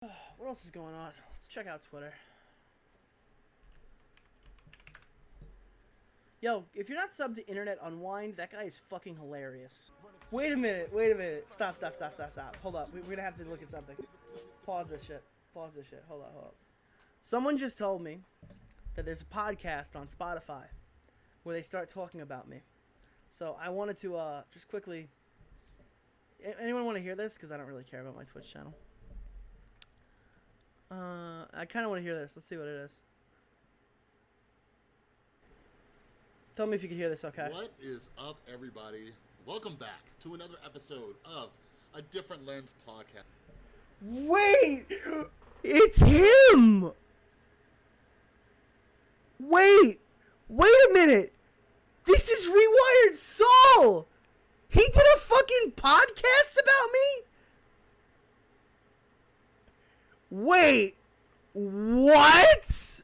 What else is going on? Let's check out Twitter. Yo, if you're not subbed to Internet Unwind, that guy is fucking hilarious. Wait a minute. Stop. Hold up. We're gonna have to look at something. Pause this shit. Hold up. Someone just told me that there's a podcast on Spotify where they start talking about me. So I wanted to just quickly... Anyone want to hear this? Because I don't really care about my Twitch channel. I kind of want to hear this. Let's see what it is. Tell me if you can hear this, okay? What is up, everybody? Welcome back to another episode of A Different Lens podcast. Wait! It's him! Wait a minute! This is Rewired Soul! He did a fucking podcast about me? Wait, what?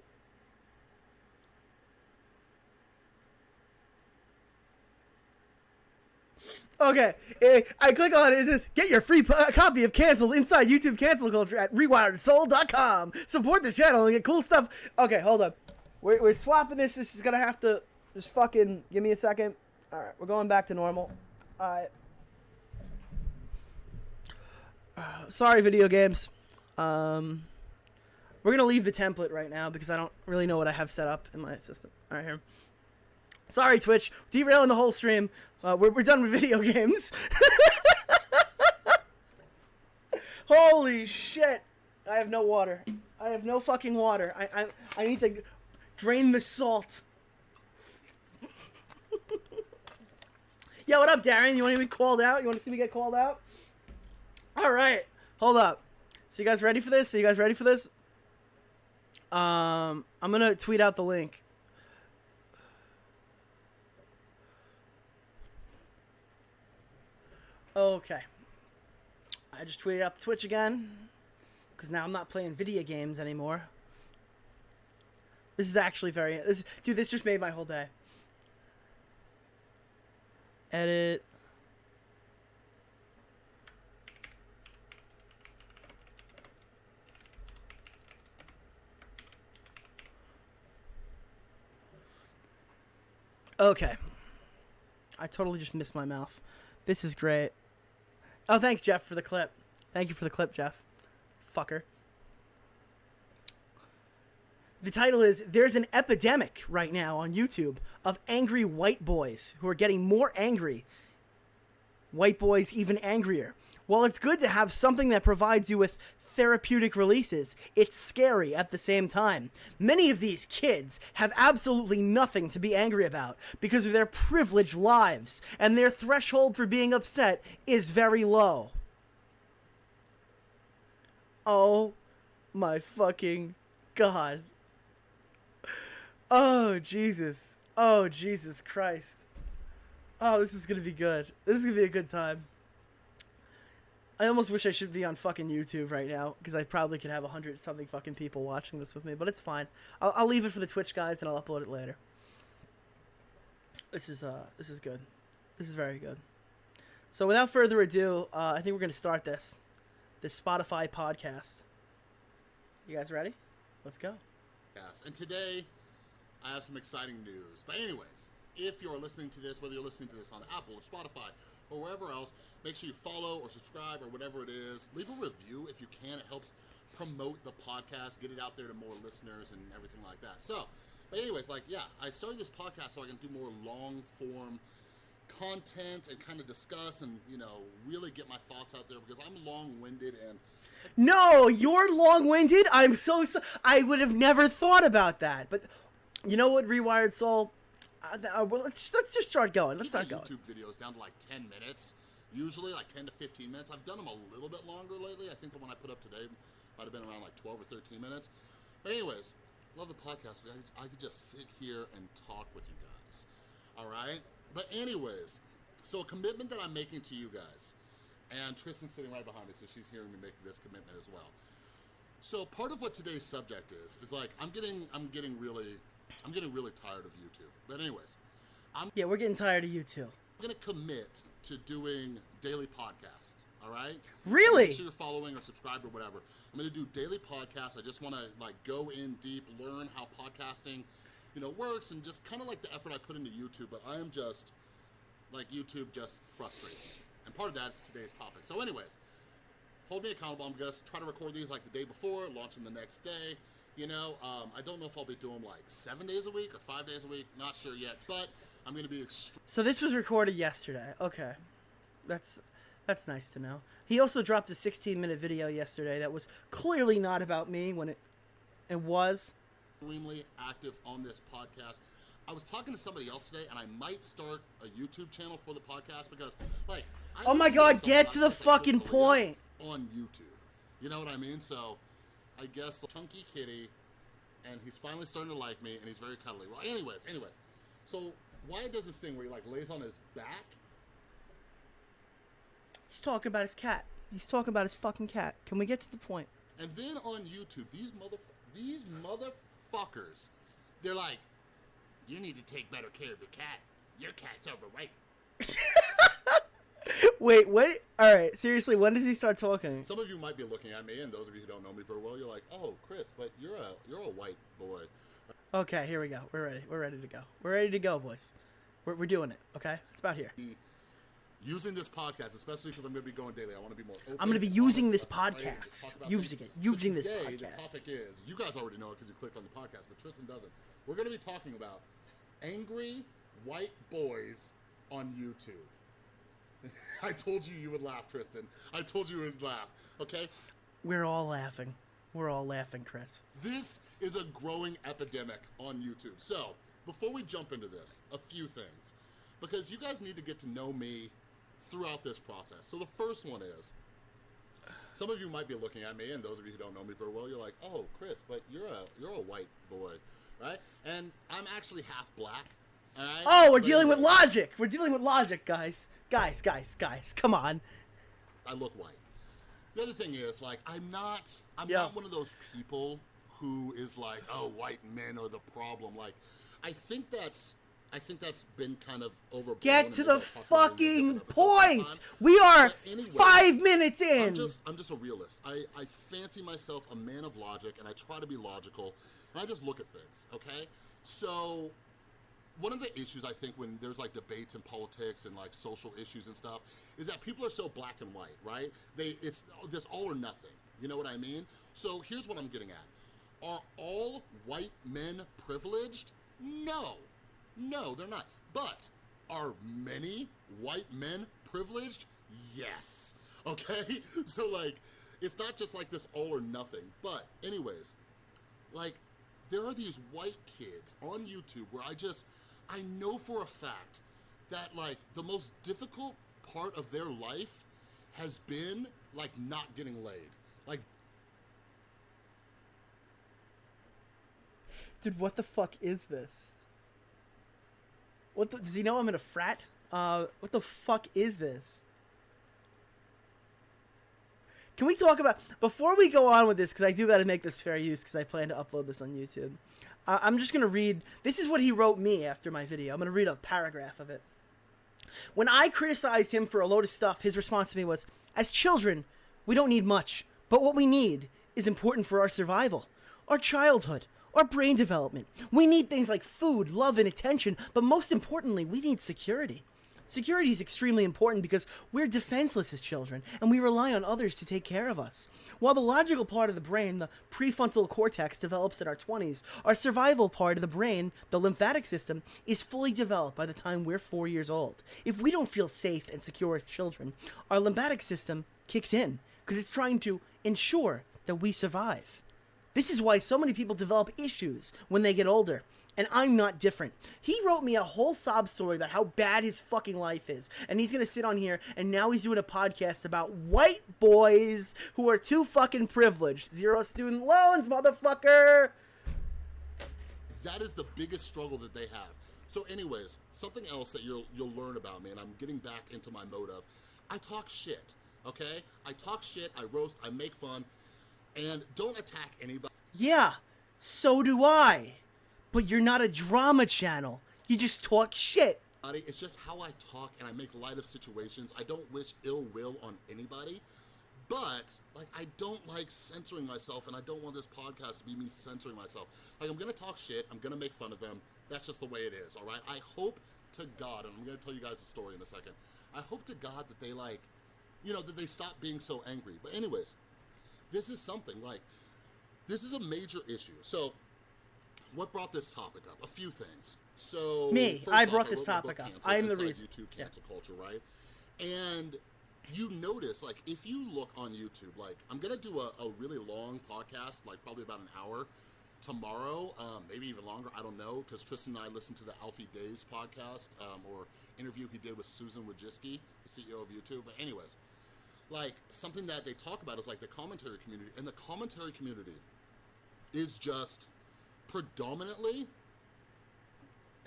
Okay, I click on it. It says, get your free copy of Canceled Inside YouTube Cancel Culture at rewiredsoul.com. Support the channel and get cool stuff. Okay, hold on. We're swapping this. This is going to have to just fucking give me a second. All right, we're going back to normal. All right. Sorry, video games. We're going to leave the template right now because I don't really know what I have set up in my system. All right, here. Sorry, Twitch. Derailing the whole stream. We're done with video games. Holy shit. I have no water. I have no fucking water. I need to drain the salt. Yo, what up, Darren? You want to be called out? You want to see me get called out? All right. Hold up. So you guys ready for this? I'm going to tweet out the link. Okay. I just tweeted out the Twitch again. Because now I'm not playing video games anymore. This is actually dude, this just made my whole day. Edit. Okay. I totally just missed my mouth. This is great. Oh, thanks, Jeff, for the clip. Thank you for the clip, Jeff. Fucker. The title is, there's an epidemic right now on YouTube of angry white boys who are getting more angry. White boys even angrier. While it's good to have something that provides you with therapeutic releases, it's scary at the same time. Many of these kids have absolutely nothing to be angry about because of their privileged lives, and their threshold for being upset is very low. Oh my fucking God. Oh, Jesus. Oh, Jesus Christ. Oh, this is gonna be good. This is gonna be a good time. I almost wish I should be on fucking YouTube right now, because I probably could have 100-something fucking people watching this with me, but it's fine. I'll leave it for the Twitch guys, and I'll upload it later. This is good. This is very good. So without further ado, I think we're going to start this Spotify podcast. You guys ready? Let's go. Yes, and today I have some exciting news. But anyways, if you're listening to this, whether you're listening to this on Apple or Spotify or wherever else, make sure you follow or subscribe or whatever it is. Leave a review if you can. It helps promote the podcast, get it out there to more listeners and everything like that. So, but anyways, I started this podcast so I can do more long-form content and kind of discuss and, really get my thoughts out there because I'm long-winded and... No, you're long-winded? I'm so I would have never thought about that. But you know what, Rewired Soul? Well, let's just start going. Let's start going. YouTube videos down to 10 minutes, usually 10 to 15 minutes. I've done them a little bit longer lately. I think the one I put up today might have been around 12 or 13 minutes. But anyways, love the podcast. I could just sit here and talk with you guys. All right? But anyways, so a commitment that I'm making to you guys, and Tristan's sitting right behind me, so she's hearing me make this commitment as well. So part of what today's subject is I'm getting really tired of YouTube. But anyways, we're getting tired of you too. I'm going to commit to doing daily podcasts, all right? Really? So make sure you're following or subscribed or whatever. I'm going to do daily podcasts. I just want to like go in deep, learn how podcasting, works, and just kind of like the effort I put into YouTube. But I am just, like, YouTube just frustrates me. And part of that is today's topic. So anyways, hold me accountable. I'm going to try to record these like the day before, launch them the next day. I don't know if I'll be doing like 7 days a week or 5 days a week. Not sure yet, but I'm going to be So this was recorded yesterday. Okay. That's nice to know. He also dropped a 16-minute video yesterday that was clearly not about me when it was. Extremely active on this podcast. I was talking to somebody else today, and I might start a YouTube channel for the podcast because, like, oh my God, get to the fucking point. On YouTube. You know what I mean? So, I guess chunky kitty, and he's finally starting to like me, and he's very cuddly. Well, anyways. So, Wyatt does this thing where he, like, lays on his back. He's talking about his cat. He's talking about his fucking cat. Can we get to the point? And then on YouTube, these motherfuckers, they're like, you need to take better care of your cat. Your cat's overweight. Wait, what? All right, seriously, when does he start talking? Some of you might be looking at me, and those of you who don't know me very well, you're like, oh, Chris, but you're a white boy. Okay, here we go. We're ready. We're ready to go. We're ready to go, boys. We're doing it, okay? It's about here. Using this podcast, especially because I'm going to be going daily. I want to be more open. I'm going to be using this podcast. Using this podcast. The topic is, you guys already know it because you clicked on the podcast, but Tristan doesn't. We're going to be talking about angry white boys on YouTube. I told you would laugh, Tristan. I told you would laugh, okay? We're all laughing. We're all laughing, Chris. This is a growing epidemic on YouTube. So, before we jump into this, a few things. Because you guys need to get to know me throughout this process. So the first one is, some of you might be looking at me, and those of you who don't know me very well, you're like, oh, Chris, but you're a white boy, right? And I'm actually half black, all right? Oh, we're dealing with logic. We're dealing with logic, guys. Guys, come on. I look white. The other thing is, like, I'm not one of those people who is like, oh, white men are the problem. Like, I think that's been kind of overblown. Get to the fucking point. We are anyways, 5 minutes in. I'm just a realist. I fancy myself a man of logic, and I try to be logical, and I just look at things, okay? So one of the issues I think when there's like debates in politics and like social issues and stuff is that people are so black and white, right? It's this all or nothing. You know what I mean? So here's what I'm getting at. Are all white men privileged? No, they're not. But are many white men privileged? Yes. Okay? So, like, it's not just like this all or nothing. But anyways, like, there are these white kids on YouTube where I know for a fact that, like, the most difficult part of their life has been, like, not getting laid. Like, dude, what the fuck is this? Does he know I'm in a frat? What the fuck is this? Can we talk about, before we go on with this, because I do got to make this fair use, because I plan to upload this on YouTube. I'm just going to read, this is what he wrote me after my video. I'm going to read a paragraph of it. When I criticized him for a load of stuff, his response to me was, as children, we don't need much, but what we need is important for our survival, our childhood, our brain development. We need things like food, love, and attention, but most importantly, we need security. Security is extremely important because we're defenseless as children, and we rely on others to take care of us. While the logical part of the brain, the prefrontal cortex, develops in our 20s, our survival part of the brain, the lymphatic system, is fully developed by the time we're 4 years old. If we don't feel safe and secure as children, our lymphatic system kicks in because it's trying to ensure that we survive. This is why so many people develop issues when they get older. And I'm not different. He wrote me a whole sob story about how bad his fucking life is. And he's gonna sit on here, and now he's doing a podcast about white boys who are too fucking privileged. 0 student loans, motherfucker! That is the biggest struggle that they have. So anyways, something else that you'll learn about me, and I'm getting back into my mode of, I talk shit, okay? I talk shit, I roast, I make fun, and don't attack anybody. Yeah, so do I. But you're not a drama channel. You just talk shit. It's just how I talk and I make light of situations. I don't wish ill will on anybody, but like I don't like censoring myself, and I don't want this podcast to be me censoring myself. Like I'm gonna talk shit, I'm gonna make fun of them. That's just the way it is, all right? I hope to God, and I'm gonna tell you guys a story in a second. I hope to God that they like, you know, that they stop being so angry. But anyways, this is something like, this is a major issue. So what brought this topic up? A few things. So I brought this topic up. I am the reason. YouTube cancel culture, right? And you notice, like, if you look on YouTube, like, I'm gonna do a really long podcast, like probably about an hour tomorrow, maybe even longer, I don't know, because Tristan and I listened to the Alfie Days podcast, or interview he did with Susan Wojcicki, the CEO of YouTube. But anyways, like, something that they talk about is like the commentary community, and the commentary community is just predominantly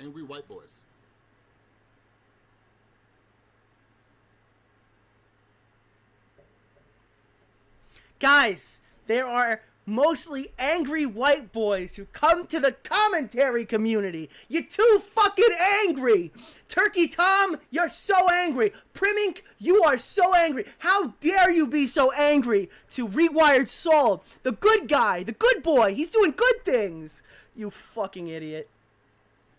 angry white boys. Guys, there are mostly angry white boys who come to the commentary community. You're too fucking angry. Turkey Tom, you're so angry. Primink, you are so angry. How dare you be so angry to Rewired Soul, the good guy, the good boy. He's doing good things. You fucking idiot.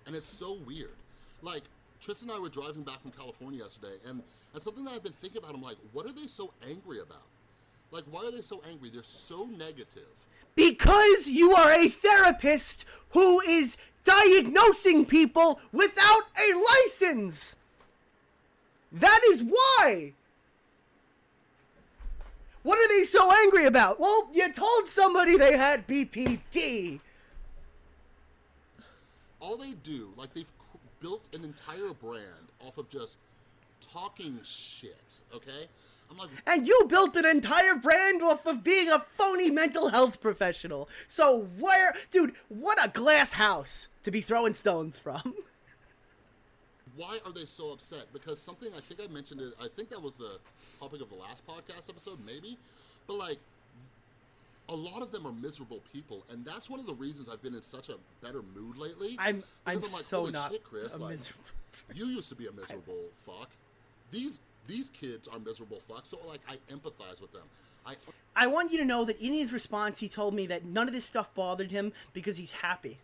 And it's so weird. Like, Tristan and I were driving back from California yesterday, and something that I've been thinking about, I'm like, what are they so angry about? Like, why are they so angry? They're so negative. Because you are a therapist who is diagnosing people without a license. That is why. What are they so angry about? Well, you told somebody they had BPD. All they do, like, they've built an entire brand off of just talking shit, okay? I'm like, and you built an entire brand off of being a phony mental health professional. So where, dude, what a glass house to be throwing stones from. Why are they so upset? Because something, I think I mentioned it, I think that was the topic of the last podcast episode, maybe, but like, a lot of them are miserable people, and that's one of the reasons I've been in such a better mood lately. I'm like, so holy not shit, Chris, a like, miserable. You used to be a miserable fuck. These kids are miserable fucks, so like I empathize with them. I want you to know that in his response, he told me that none of this stuff bothered him because he's happy.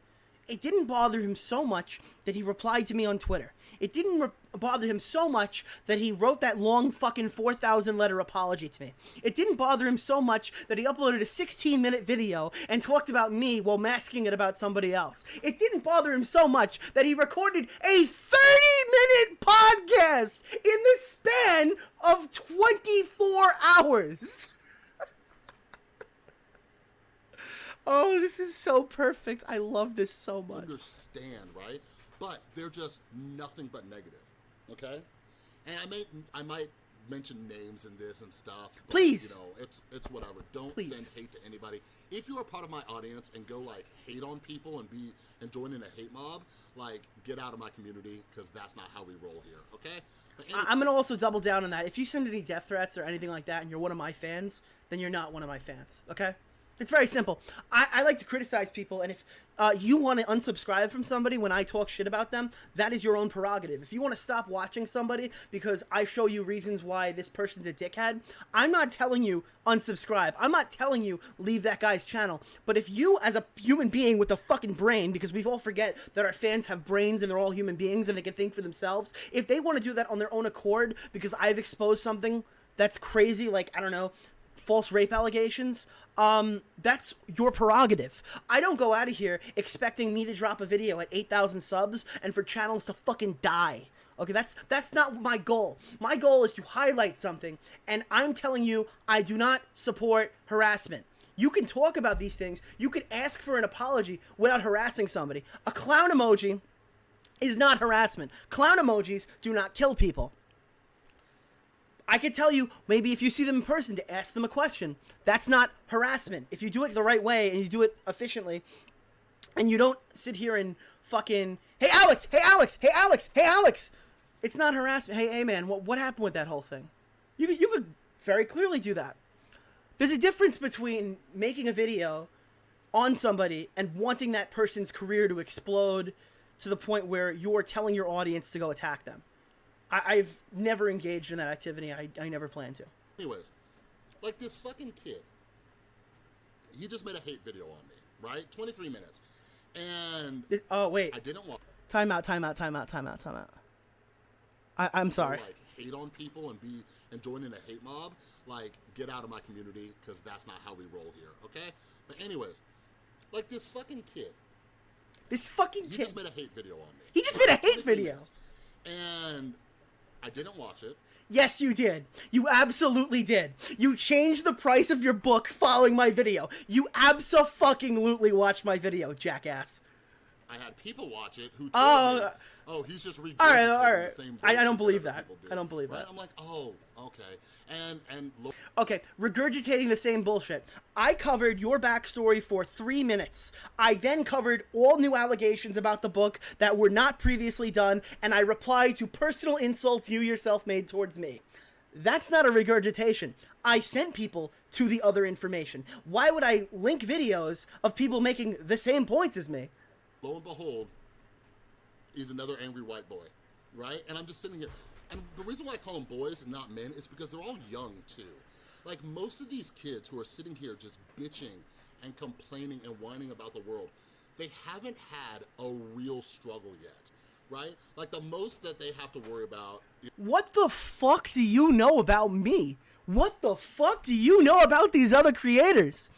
It didn't bother him so much that he replied to me on Twitter. It didn't bother him so much that he wrote that long fucking 4,000 letter apology to me. It didn't bother him so much that he uploaded a 16-minute video and talked about me while masking it about somebody else. It didn't bother him so much that he recorded a 30-minute podcast in the span of 24 hours. Oh, this is so perfect. I love this so much. Understand, right? But they're just nothing but negative, okay? And I might mention names in this and stuff. But, please. You know, it's whatever. Don't send hate to anybody. If you are part of my audience and go like hate on people and join in a hate mob, like get out of my community, because that's not how we roll here, okay? But I'm gonna also double down on that. If you send any death threats or anything like that, and you're one of my fans, then you're not one of my fans, okay? It's very simple. I like to criticize people, and if you want to unsubscribe from somebody when I talk shit about them, that is your own prerogative. If you want to stop watching somebody because I show you reasons why this person's a dickhead, I'm not telling you unsubscribe. I'm not telling you leave that guy's channel. But if you, as a human being with a fucking brain, because we all forget that our fans have brains and they're all human beings and they can think for themselves, if they want to do that on their own accord because I've exposed something that's crazy, like, I don't know, false rape allegations, that's your prerogative. I don't go out of here expecting me to drop a video at 8,000 subs and for channels to fucking die. Okay, that's not my goal. My goal is to highlight something, and I'm telling you, I do not support harassment. You can talk about these things. You can ask for an apology without harassing somebody. A clown emoji is not harassment. Clown emojis do not kill people. I could tell you, maybe if you see them in person, to ask them a question. That's not harassment. If you do it the right way and you do it efficiently, and you don't sit here and fucking, hey Alex, hey Alex, hey Alex, hey Alex, it's not harassment. Hey man, what happened with that whole thing? You could very clearly do that. There's a difference between making a video on somebody and wanting that person's career to explode, to the point where you're telling your audience to go attack them. I've never engaged in that activity. I never plan to. Anyways, like this fucking kid, he just made a hate video on me, right? 23 minutes. And oh, wait. I didn't want... Time out. I'm sorry. Like, hate on people and join in a hate mob, like, get out of my community, because that's not how we roll here, okay? But anyways, like this fucking kid. He just made a hate video on me. He just made a hate video. Minutes. And I didn't watch it. Yes, you did. You absolutely did. You changed the price of your book following my video. You abso-fucking-lutely watched my video, jackass. I had people watch it who told me, oh, he's just regurgitating the same I don't believe that. do. I don't believe that. I'm like, oh, okay. And look. Okay, regurgitating the same bullshit. I covered your backstory for 3 minutes. I then covered all new allegations about the book that were not previously done, and I replied to personal insults you yourself made towards me. That's not a regurgitation. I sent people to the other information. Why would I link videos of people making the same points as me? Lo and behold, he's another angry white boy, right? And I'm just sitting here. And the reason why I call them boys and not men is because they're all young, too. Like, most of these kids who are sitting here just bitching and complaining and whining about the world, they haven't had a real struggle yet, right? Like, the most that they have to worry about... What the fuck do you know about me? What the fuck do you know about these other creators?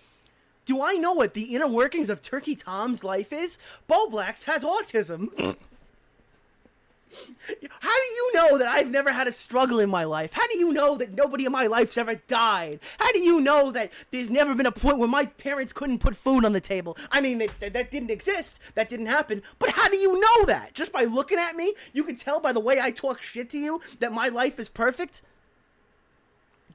Do I know what the inner workings of Turkey Tom's life is? Bo Blacks has autism. How do you know that I've never had a struggle in my life? How do you know that nobody in my life's ever died? How do you know that there's never been a point where my parents couldn't put food on the table? I mean, that didn't exist. That didn't happen. But how do you know that? Just by looking at me? You can tell by the way I talk shit to you that my life is perfect?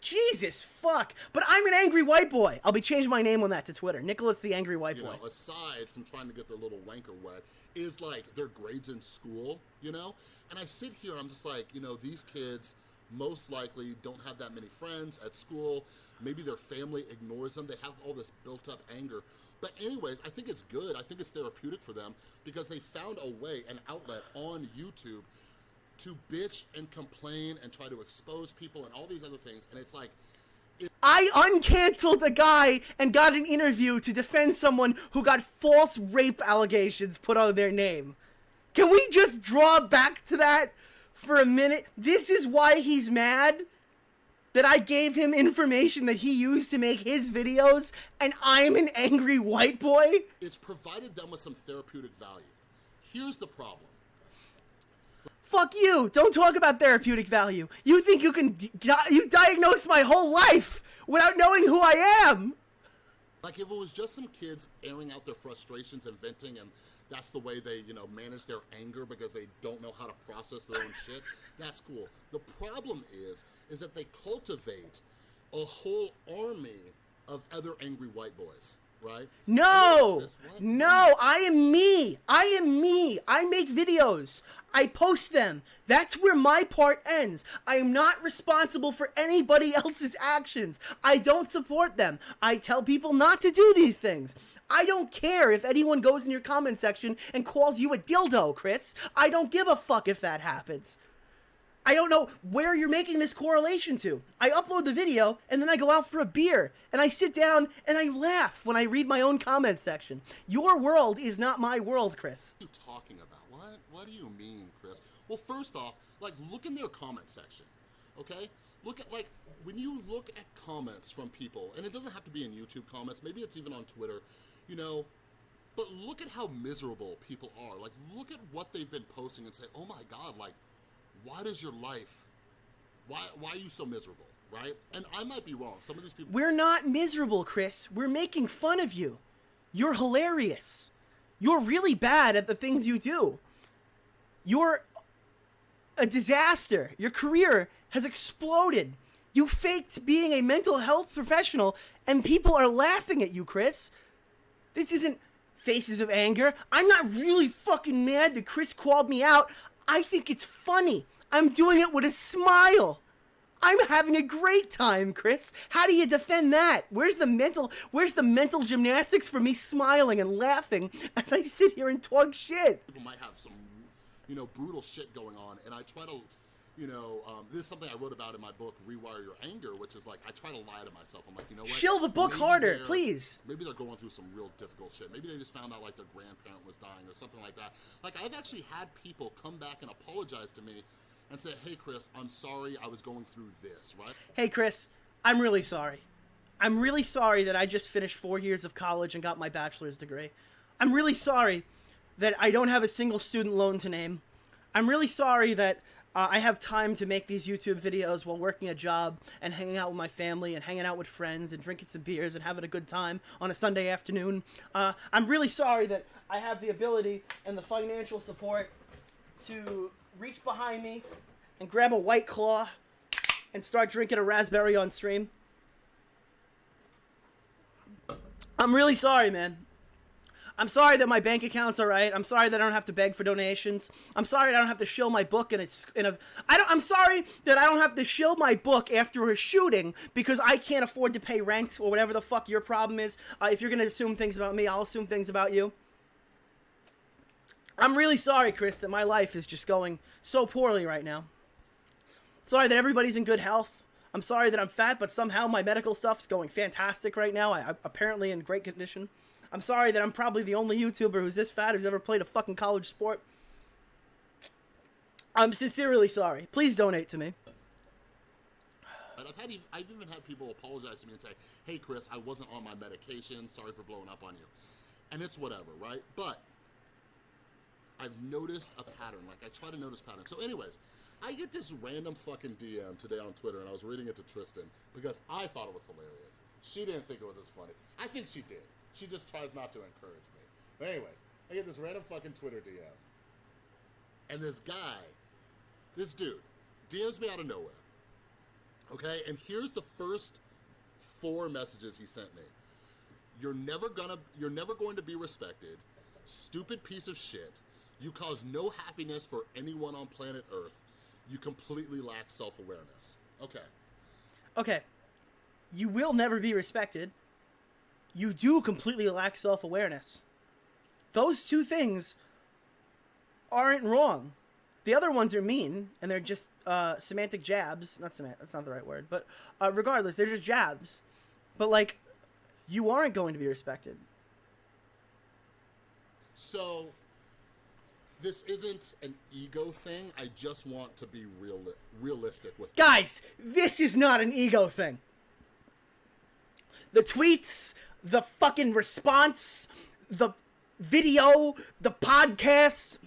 Jesus fuck. But I'm an angry white boy. I'll be changing my name on that to Twitter. Nicholas the Angry White Boy. Know, aside from trying to get their little wanker wet, is like their grades in school, you know? And I sit here and I'm just like, you know, these kids most likely don't have that many friends at school. Maybe their family ignores them. They have all this built up anger. But anyways, I think it's good. I think it's therapeutic for them because they found a way, an outlet on YouTube to bitch and complain and try to expose people and all these other things. And it's like... I uncanceled a guy and got an interview to defend someone who got false rape allegations put on their name. Can we just draw back to that for a minute? This is why he's mad? That I gave him information that he used to make his videos and I'm an angry white boy? It's provided them with some therapeutic value. Here's the problem. Fuck you! Don't talk about therapeutic value. You think you can you diagnose my whole life without knowing who I am? Like if it was just some kids airing out their frustrations and venting and that's the way they, you know, manage their anger because they don't know how to process their own shit, that's cool. The problem is that they cultivate a whole army of other angry white boys. Right? No, I am me. I make videos. I post them. That's where my part ends. I am not responsible for anybody else's actions. I don't support them. I tell people not to do these things. I don't care if anyone goes in your comment section and calls you a dildo, Chris. I don't give a fuck if that happens. I don't know where you're making this correlation to. I upload the video, and then I go out for a beer, and I sit down, and I laugh when I read my own comment section. Your world is not my world, Chris. What are you talking about? What do you mean, Chris? Well, first off, like, look in their comment section, okay? Look at, like, when you look at comments from people, and it doesn't have to be in YouTube comments, maybe it's even on Twitter, you know, but look at how miserable people are. Like, look at what they've been posting and say, oh my God, like, why does your life, why are you so miserable, right? And I might be wrong. Some of these people... We're not miserable, Chris. We're making fun of you. You're hilarious. You're really bad at the things you do. You're a disaster. Your career has exploded. You faked being a mental health professional, and people are laughing at you, Chris. This isn't Faces of Anger. I'm not really fucking mad that Chris called me out. I think it's funny. I'm doing it with a smile. I'm having a great time, Chris. How do you defend that? Where's the mental gymnastics for me smiling and laughing as I sit here and talk shit? People might have some, brutal shit going on, and I try to, this is something I wrote about in my book, Rewire Your Anger, which is like, I try to lie to myself. I'm like, you know what? Chill the book harder, please. Maybe they're going through some real difficult shit. Maybe they just found out like their grandparent was dying or something like that. Like, I've actually had people come back and apologize to me and say, hey, Chris, I'm sorry I was going through this, right? Hey, Chris, I'm really sorry. I'm really sorry that I just finished 4 years of college and got my bachelor's degree. I'm really sorry that I don't have a single student loan to name. I'm really sorry that I have time to make these YouTube videos while working a job and hanging out with my family and hanging out with friends and drinking some beers and having a good time on a Sunday afternoon. I'm really sorry that I have the ability and the financial support to reach behind me and grab a White Claw and start drinking a raspberry on stream. I'm really sorry, man. I'm sorry that my bank account's all right. I'm sorry that I don't have to beg for donations. I'm sorry that I don't have to shill my book I'm sorry that I don't have to shill my book after a shooting because I can't afford to pay rent or whatever the fuck your problem is. If you're going to assume things about me, I'll assume things about you. I'm really sorry, Chris, that my life is just going so poorly right now. Sorry that everybody's in good health. I'm sorry that I'm fat, but somehow my medical stuff's going fantastic right now. I'm apparently in great condition. I'm sorry that I'm probably the only YouTuber who's this fat who's ever played a fucking college sport. I'm sincerely sorry. Please donate to me. And I've even had people apologize to me and say, hey, Chris, I wasn't on my medication. Sorry for blowing up on you. And it's whatever, right? But I've noticed a pattern. Like, I try to notice patterns. So anyways, I get this random fucking DM today on Twitter, and I was reading it to Tristan because I thought it was hilarious. She didn't think it was as funny. I think she did. She just tries not to encourage me. But anyways, I get this random fucking Twitter DM. And this dude, DMs me out of nowhere. Okay? And here's the first 4 messages he sent me. You're never going to be respected. Stupid piece of shit. You cause no happiness for anyone on planet Earth. You completely lack self-awareness. Okay. You will never be respected. You do completely lack self-awareness. Those 2 things aren't wrong. The other ones are mean, and they're just semantic jabs. That's not the right word. But regardless, they're just jabs. But, like, you aren't going to be respected. So, this isn't an ego thing. I just want to be realistic with Guys, this is not an ego thing. The tweets, the fucking response, the video, the podcast.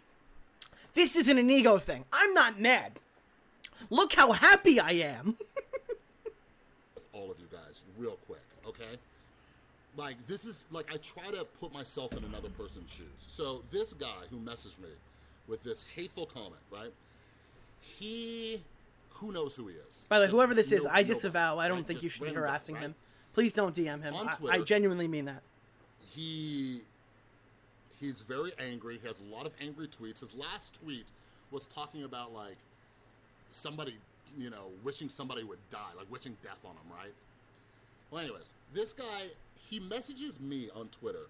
This isn't an ego thing. I'm not mad. Look how happy I am. With all of you guys, real quick, okay? Like, this is, like, I try to put myself in another person's shoes. So, this guy who messaged me with this hateful comment, right? Who knows who he is? By the way, whoever this is, I disavow. I don't think you should be harassing him. Please don't DM him. I genuinely mean that. He's very angry. He has a lot of angry tweets. His last tweet was talking about, like, somebody, wishing somebody would die, like wishing death on him, right? Well, anyways, this guy, he messages me on Twitter,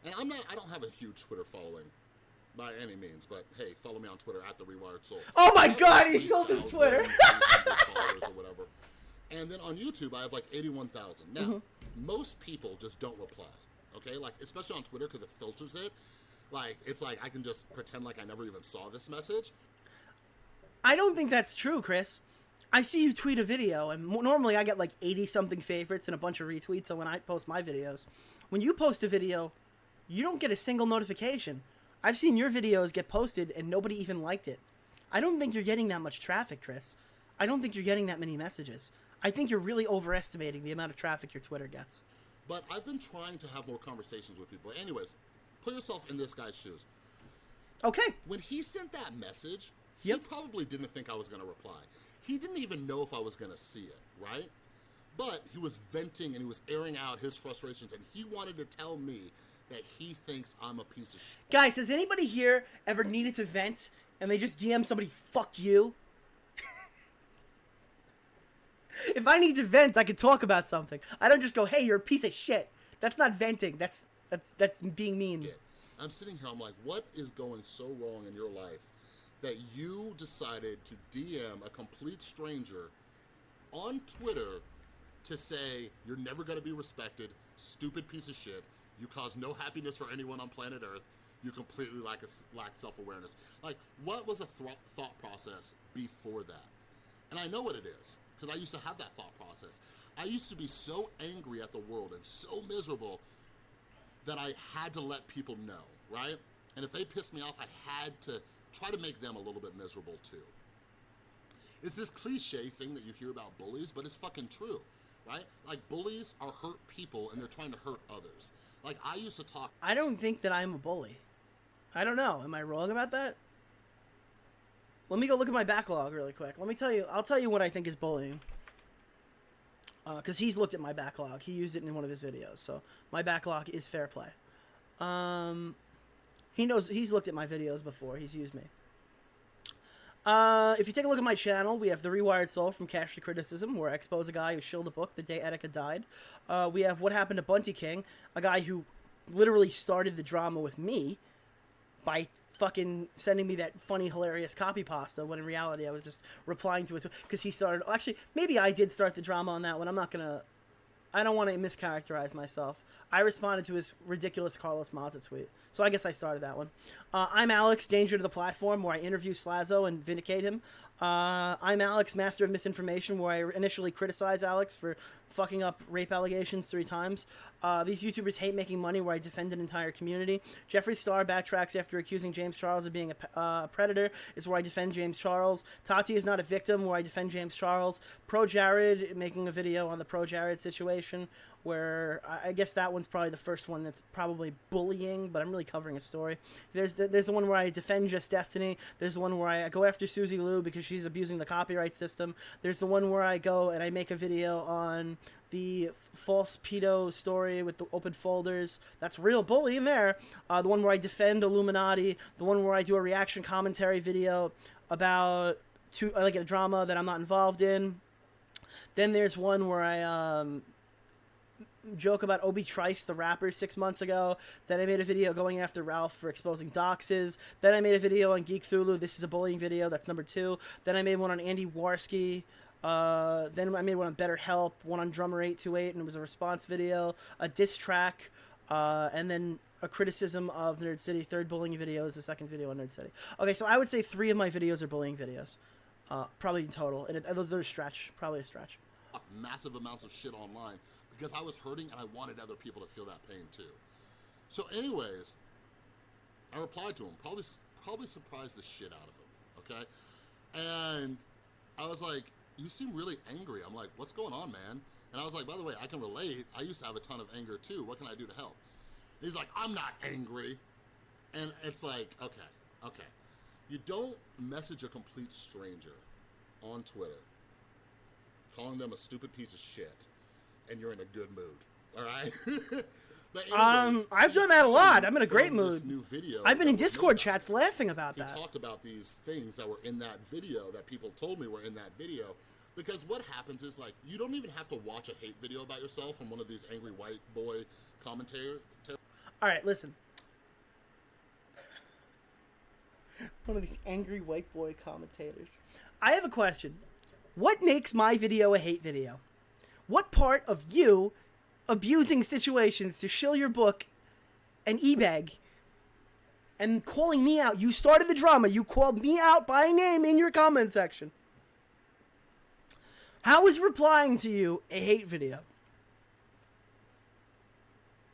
and I don't have a huge Twitter following by any means, but hey, follow me on Twitter at the Rewired Soul. Oh my God, he showed his Twitter. followers or whatever. And then on YouTube, I have like 81,000. Now, most people just don't reply, okay? Like, especially on Twitter, because it filters it. Like, it's like I can just pretend like I never even saw this message. I don't think that's true, Chris. I see you tweet a video, and normally I get like 80-something favorites and a bunch of retweets when I post my videos. When you post a video, you don't get a single notification. I've seen your videos get posted and nobody even liked it. I don't think you're getting that much traffic, Chris. I don't think you're getting that many messages. I think you're really overestimating the amount of traffic your Twitter gets. But I've been trying to have more conversations with people. Anyways, put yourself in this guy's shoes. Okay. When he sent that message, he probably didn't think I was going to reply. He didn't even know if I was going to see it, right? But he was venting and he was airing out his frustrations, and he wanted to tell me that he thinks I'm a piece of shit. Guys, has anybody here ever needed to vent and they just DM somebody, fuck you? If I need to vent, I can talk about something. I don't just go, "Hey, you're a piece of shit." That's not venting. That's being mean. I'm sitting here, I'm like, what is going so wrong in your life that you decided to DM a complete stranger on Twitter to say, you're never gonna be respected, stupid piece of shit, you cause no happiness for anyone on planet Earth, you completely lack self-awareness. Like, what was the thought process before that? And I know what it is, because I used to have that thought process. I used to be so angry at the world and so miserable that I had to let people know, right? And if they pissed me off, I had to try to make them a little bit miserable too. It's this cliche thing that you hear about bullies, but it's fucking true, right? Like, bullies are hurt people and they're trying to hurt others. Like, I used to talk... I don't think that I'm a bully. I don't know. Am I wrong about that? Let me go look at my backlog really quick. Let me tell you. I'll tell you what I think is bullying. Because he's looked at my backlog. He used it in one of his videos. So my backlog is fair play. He knows. He's looked at my videos before. He's used me. If you take a look at my channel, we have The Rewired Soul from Cash to Criticism, where I expose a guy who shilled a book the day Etika died. We have What Happened to Bunty King, a guy who literally started the drama with me by fucking sending me that funny, hilarious copy pasta, when in reality I was just replying to it because he started... Actually, maybe I did start the drama on that one. I don't want to mischaracterize myself. I responded to his ridiculous Carlos Maza tweet. So I guess I started that one. I'm Alex, Danger to the Platform, where I interview Slazo and vindicate him. I'm Alex, Master of Misinformation, where I initially criticize Alex for fucking up rape allegations 3 times. These YouTubers hate making money, where I defend an entire community. Jeffree Star backtracks after accusing James Charles of being a predator, is where I defend James Charles. Tati is not a victim, where I defend James Charles. Pro Jared, making a video on the Pro Jared situation, where I guess that one's probably the first one that's probably bullying, but I'm really covering a story. There's the one where I defend Just Destiny. There's the one where I go after Susie Liu because she's abusing the copyright system. There's the one where I go and I make a video on the false pedo story with the open folders. That's real bullying there. The one where I defend Illuminati. The one where I do a reaction commentary video about like a drama that I'm not involved in. Then there's one where I joke about Obi Trice, the rapper, 6 months ago. Then I made a video going after Ralph for exposing doxes. Then I made a video on Geek Thulu. This is a bullying video. That's number 2. Then I made one on Andy Warski. Then I made one on Better Help, one on Drummer 828, and it was a response video, a diss track, and then a criticism of Nerd City. Third bullying video is the second video on Nerd City. Okay, so I would say 3 of my videos are bullying videos, probably in total. And those are a stretch, probably a stretch. Massive amounts of shit online because I was hurting and I wanted other people to feel that pain too. So anyways, I replied to him, probably surprised the shit out of him, okay? And I was like, you seem really angry. I'm like, what's going on, man? And I was like, by the way, I can relate. I used to have a ton of anger too. What can I do to help? And he's like, I'm not angry. And it's like, okay. You don't message a complete stranger on Twitter calling them a stupid piece of shit and you're in a good mood, all right? But anyways, I've done that a lot. I'm in a great mood. This new video I've been in Discord chats laughing about that. He talked about these things that were in that video that people told me were in that video. Because what happens is, like, you don't even have to watch a hate video about yourself from one of these angry white boy commentators. All right, listen. One of these angry white boy commentators. I have a question. What makes my video a hate video? What part of you abusing situations to shill your book and e-bag and calling me out? You started the drama. You called me out by name in your comment section. How is replying to you a hate video?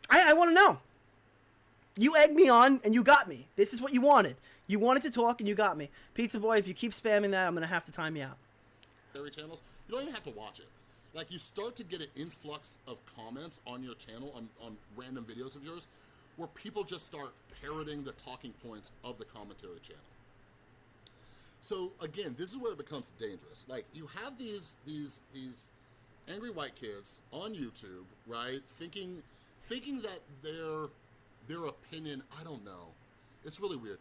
I want to know. You egged me on and you got me. This is what you wanted. You wanted to talk and you got me. Pizza Boy, if you keep spamming that, I'm going to have to time you out. Channels, you don't even have to watch it. Like, you start to get an influx of comments on your channel, on random videos of yours, where people just start parroting the talking points of the commentary channel. So again, this is where it becomes dangerous. Like, you have these angry white kids on YouTube, right? Thinking that their opinion, I don't know. It's really weird.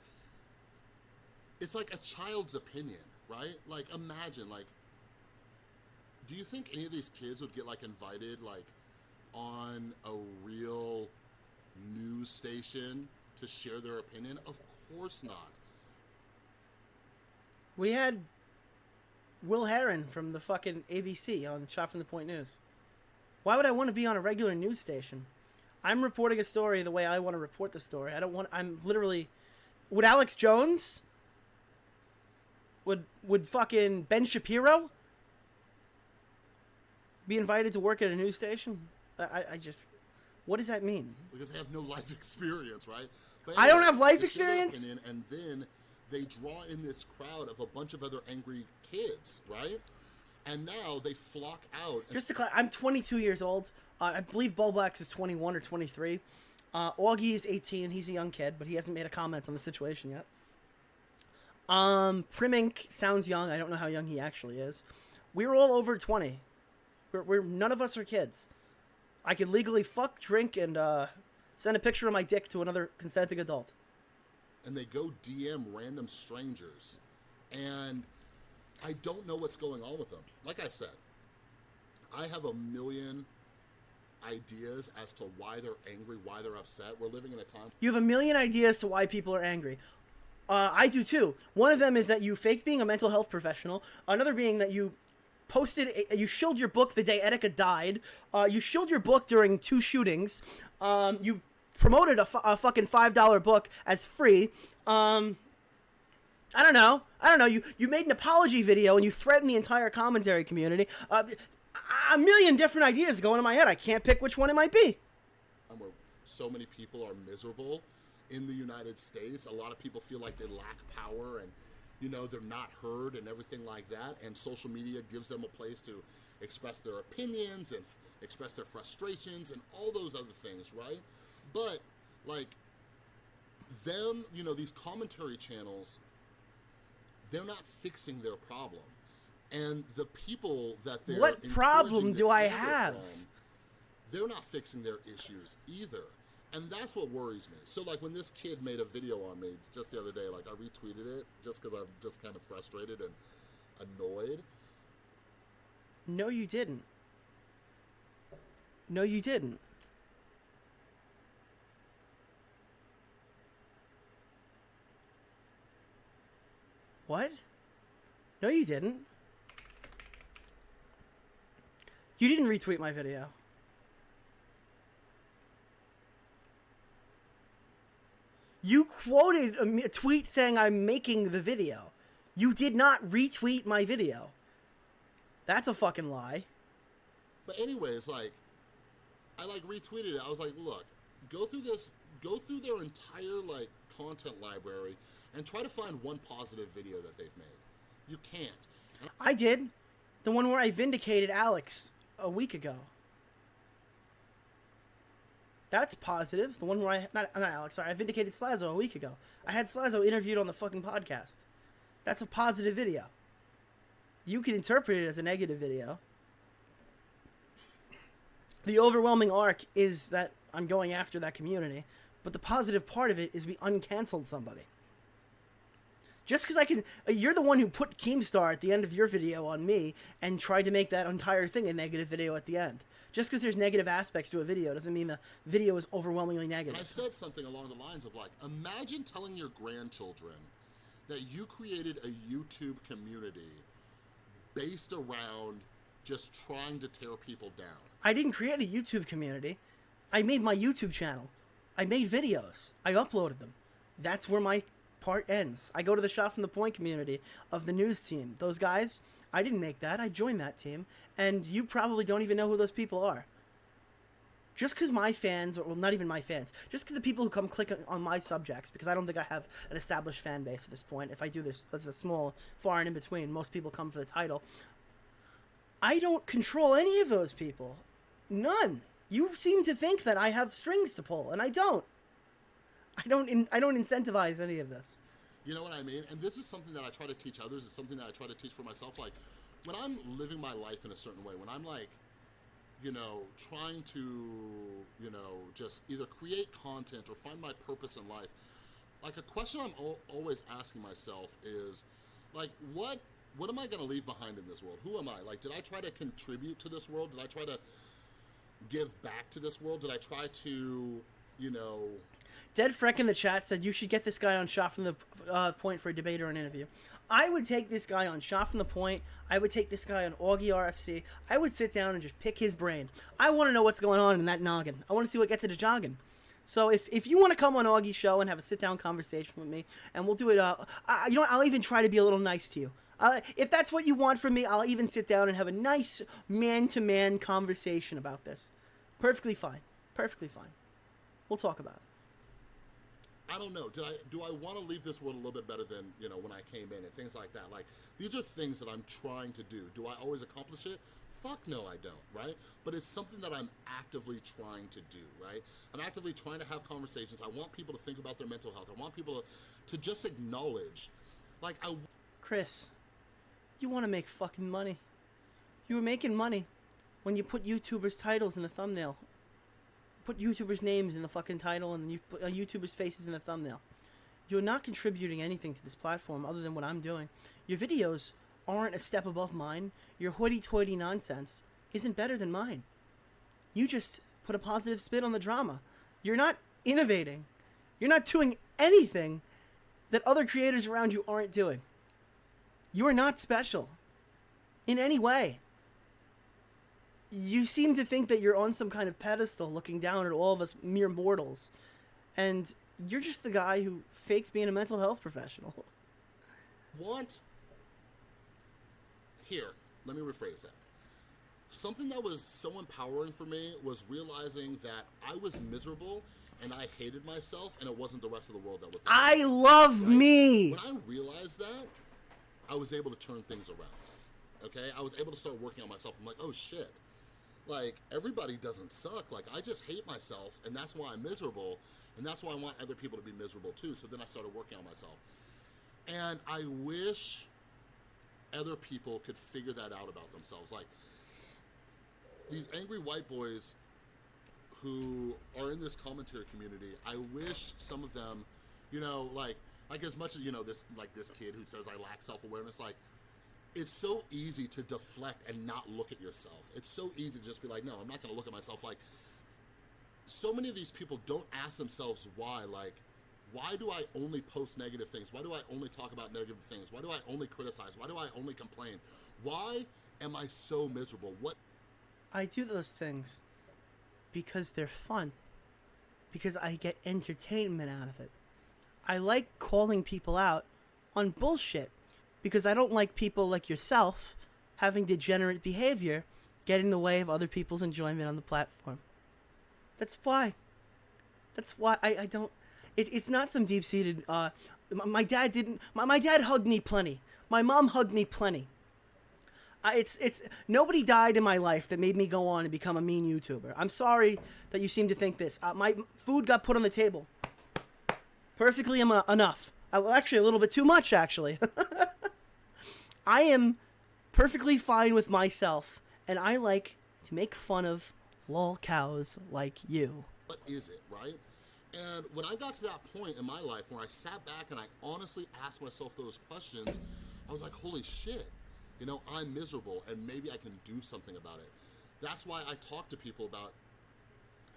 It's like a child's opinion, right? Like, imagine, like, do you think any of these kids would get like invited like on a real news station to share their opinion? Of course not. We had Will Heron from the fucking ABC on the Shot from the Point News. Why would I want to be on a regular news station? I'm reporting a story the way I want to report the story. I'm literally... Would Alex Jones? Would fucking Ben Shapiro be invited to work at a news station? I just... What does that mean? Because they have no life experience, right? But I don't have life they share their experience? opinion, and then they draw in this crowd of a bunch of other angry kids, right? And now they flock out. Just to clarify, I'm 22 years old. I believe Bulblax is 21 or 23. Augie is 18. He's a young kid, but he hasn't made a comment on the situation yet. Primink sounds young. I don't know how young he actually is. We're all over 20. We're none of us are kids. I could legally fuck, drink, and send a picture of my dick to another consenting adult. And they go DM random strangers. And I don't know what's going on with them. Like I said, I have a million ideas as to why they're angry, why they're upset. We're living in a time... You have a million ideas to why people are angry. I do too. One of them is that you faked being a mental health professional. Another being that you you shilled your book the day Etika died. You shilled your book during 2 shootings. You promoted a fucking $5 book as free. I don't know. You made an apology video and you threatened the entire commentary community. A million different ideas going in my head. I can't pick which one it might be. Where so many people are miserable in the United States. A lot of people feel like they lack power and, you know, they're not heard and everything like that. And social media gives them a place to express their opinions and express their frustrations and all those other things, right? But, like, them, you know, these commentary channels, they're not fixing their problem. And the people that they're What problem do I anger have? from, they're not fixing their issues either. And that's what worries me. So, like, when this kid made a video on me just the other day, like, I retweeted it just because I'm just kind of frustrated and annoyed. No, you didn't. No, you didn't. What? No, you didn't. You didn't retweet my video. You quoted a tweet saying I'm making the video. You did not retweet my video. That's a fucking lie. But anyways, like, I, like, retweeted it. I was like, look, go through their entire, like, content library and try to find one positive video that they've made. You can't. I did. The one where I vindicated Alex a week ago. That's positive. The one where not Alex, sorry, I vindicated Slazo a week ago. I had Slazo interviewed on the fucking podcast. That's a positive video. You can interpret it as a negative video. The overwhelming arc is that I'm going after that community, but the positive part of it is we uncanceled somebody. Just because I can... You're the one who put Keemstar at the end of your video on me and tried to make that entire thing a negative video at the end. Just because there's negative aspects to a video doesn't mean the video is overwhelmingly negative. And I said something along the lines of, like, imagine telling your grandchildren that you created a YouTube community based around just trying to tear people down. I didn't create a YouTube community. I made my YouTube channel. I made videos. I uploaded them. That's where my part ends. I go to the Shot from the Point community of the news team. Those guys, I didn't make that. I joined that team. And you probably don't even know who those people are. Just because my fans, or well, not even my fans, just because the people who come click on my subjects, because I don't think I have an established fan base at this point. If I do this, that's a small, far and in between. Most people come for the title. I don't control any of those people. None. You seem to think that I have strings to pull, and I don't. I don't incentivize any of this. You know what I mean? And this is something that I try to teach others. It's something that I try to teach for myself. Like, when I'm living my life in a certain way, when I'm like, you know, trying to, you know, just either create content or find my purpose in life, like, a question I'm always asking myself is, like, what what am I going to leave behind in this world? Who am I? Like, did I try to contribute to this world? Did I try to give back to this world? Did I try to, you know... Dead Freck in the chat said you should get this guy on Shot from the Point for a debate or an interview. I would take this guy on Shot from the Point. I would take this guy on Augie RFC. I would sit down and just pick his brain. I want to know what's going on in that noggin. I want to see what gets it a jogging. So if you want to come on Augie's show and have a sit-down conversation with me, and we'll do it, you know what, I'll even try to be a little nice to you. If that's what you want from me, I'll even sit down and have a nice man-to-man conversation about this. Perfectly fine. Perfectly fine. We'll talk about it. I don't know. Do I want to leave this world a little bit better than, you know, when I came in and things like that? Like, these are things that I'm trying to do. Do I always accomplish it? Fuck no, I don't, right? But it's something that I'm actively trying to do, right? I'm actively trying to have conversations. I want people to think about their mental health. I want people to just acknowledge, like, Chris, you want to make fucking money. You were making money when you put YouTubers' titles in the thumbnail. Put YouTubers' names in the fucking title and you put YouTubers' faces in the thumbnail. You're not contributing anything to this platform other than what I'm doing. Your videos aren't a step above mine. Your hoity-toity nonsense isn't better than mine. You just put a positive spin on the drama. You're not innovating. You're not doing anything that other creators around you aren't doing. You are not special in any way. You seem to think that you're on some kind of pedestal looking down at all of us mere mortals. And you're just the guy who fakes being a mental health professional. Here, let me rephrase that. Something that was so empowering for me was realizing that I was miserable and I hated myself and it wasn't the rest of the world that was that. I love me! When I realized that, I was able to turn things around, okay? I was able to start working on myself. I'm like, oh shit. Like, everybody doesn't suck. Like, I just hate myself, and that's why I'm miserable, and that's why I want other people to be miserable too. So then I started working on myself. And I wish other people could figure that out about themselves. Like, these angry white boys who are in this commentary community, I wish some of them, you know, like as much as, you know, this kid who says I lack self-awareness, like, it's so easy to deflect and not look at yourself. It's so easy to just be like, no, I'm not gonna look at myself. Like, so many of these people don't ask themselves why. Like, why do I only post negative things? Why do I only talk about negative things? Why do I only criticize? Why do I only complain? Why am I so miserable? I do those things because they're fun. Because I get entertainment out of it. I like calling people out on bullshit. Because I don't like people like yourself having degenerate behavior get in the way of other people's enjoyment on the platform. That's why. That's why I don't... It's not some deep-seated... my dad didn't... My dad hugged me plenty. My mom hugged me plenty. It's nobody died in my life that made me go on and become a mean YouTuber. I'm sorry that you seem to think this. My food got put on the table. Perfectly enough. Actually, a little bit too much, actually. I am perfectly fine with myself, and I like to make fun of lol cows like you. What is it, right? And when I got to that point in my life where I sat back and I honestly asked myself those questions, I was like, holy shit, you know, I'm miserable and maybe I can do something about it. That's why I talk to people about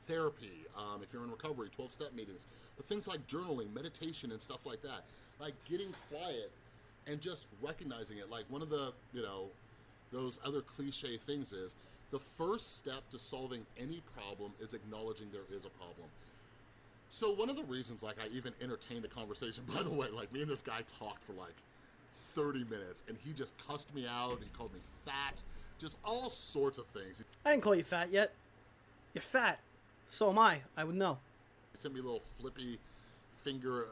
therapy, if you're in recovery, 12-step meetings, but things like journaling, meditation, and stuff like that. Like getting quiet and just recognizing it. Like one of the, you know, those other cliche things is, the first step to solving any problem is acknowledging there is a problem. So one of the reasons, like, I even entertained a conversation, by the way, like, me and this guy talked for like 30 minutes and he just cussed me out, he called me fat, just all sorts of things. I didn't call you fat yet. You're fat. So am I. I would know. He sent me little flippy finger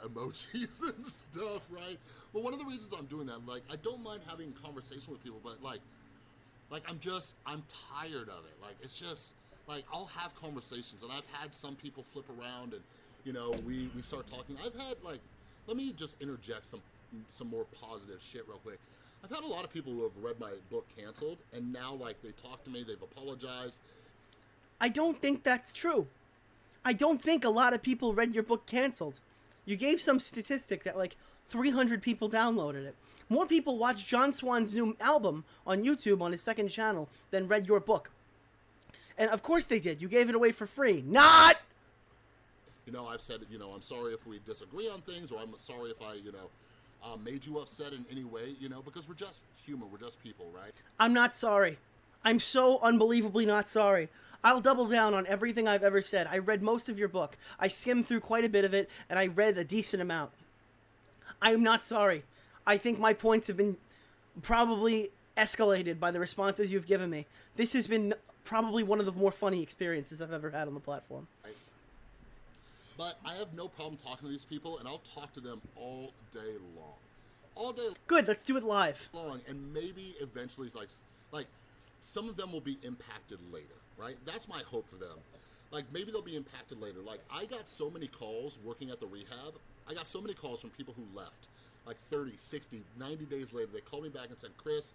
emojis and stuff, right? But one of the reasons I'm doing that, like, I don't mind having a conversation with people, but like I'm tired of it. Like, it's just, like, I'll have conversations, and I've had some people flip around, and, you know, we start talking. I've had, like, let me just interject some more positive shit real quick. I've had a lot of people who have read my book canceled, and now, like, they talk to me, they've apologized. I don't think that's true. I don't think a lot of people read your book canceled. You gave some statistic that like 300 people downloaded it. More people watched John Swan's new album on YouTube on his second channel than read your book. And of course they did. You gave it away for free. Not! You know, I've said, you know, I'm sorry if we disagree on things, or I'm sorry if I, you know, made you upset in any way, you know, because we're just human, we're just people, right? I'm not sorry. I'm so unbelievably not sorry. I'll double down on everything I've ever said. I read most of your book. I skimmed through quite a bit of it, and I read a decent amount. I am not sorry. I think my points have been probably escalated by the responses you've given me. This has been probably one of the more funny experiences I've ever had on the platform. Right. But I have no problem talking to these people, and I'll talk to them all day long. All day Good, let's do it live. long, and maybe eventually it's like some of them will be impacted later, right? That's my hope for them. Like, maybe they'll be impacted later. Like, I got so many calls working at the rehab. I got so many calls from people who left, like 30, 60, 90 days later. They called me back and said, Chris,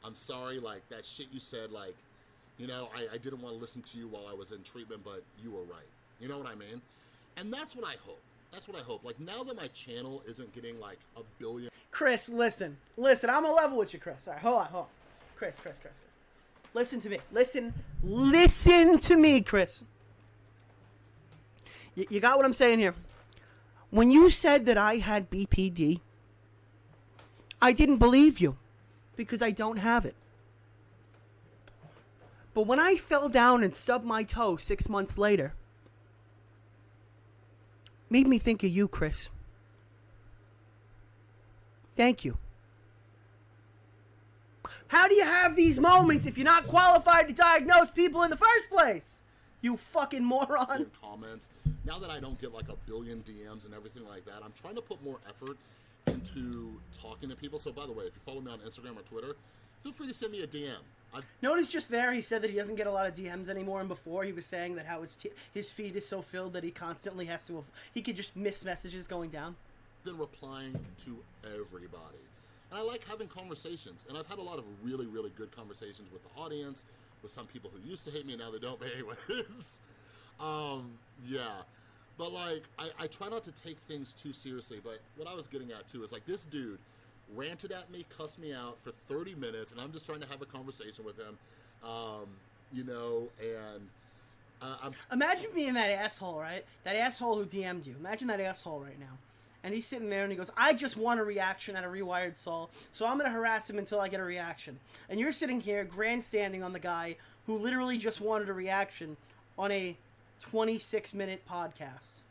I'm sorry, like, that shit you said, like, you know, I didn't want to listen to you while I was in treatment, but you were right. You know what I mean? And that's what I hope. That's what I hope. Like, now that my channel isn't getting, like, 1 billion... Chris, listen. Listen, I'm gonna level with you, Chris. All right, hold on. Chris. Listen to me. Listen to me, Chris. You got what I'm saying here. When you said that I had BPD, I didn't believe you because I don't have it. But when I fell down and stubbed my toe 6 months later, made me think of you, Chris. Thank you. How do you have these moments if you're not qualified to diagnose people in the first place? You fucking moron. Comments. Now that I don't get like 1 billion DMs and everything like that, I'm trying to put more effort into talking to people. So by the way, if you follow me on Instagram or Twitter, feel free to send me a DM. Notice just there he said that he doesn't get a lot of DMs anymore, and before he was saying that how his feed is so filled that he constantly has to... He could just miss messages going down. I've been replying to everybody. And I like having conversations, and I've had a lot of really, really good conversations with the audience, with some people who used to hate me and now they don't, but anyways. Yeah. But like, I try not to take things too seriously, but what I was getting at too is like, this dude ranted at me, cussed me out for 30 minutes, and I'm just trying to have a conversation with him, you know, and Imagine being that asshole, right? That asshole who DM'd you. Imagine that asshole right now. And he's sitting there and he goes, I just want a reaction at a Rewired Sol, so I'm going to harass him until I get a reaction. And you're sitting here grandstanding on the guy who literally just wanted a reaction on a 26-minute podcast.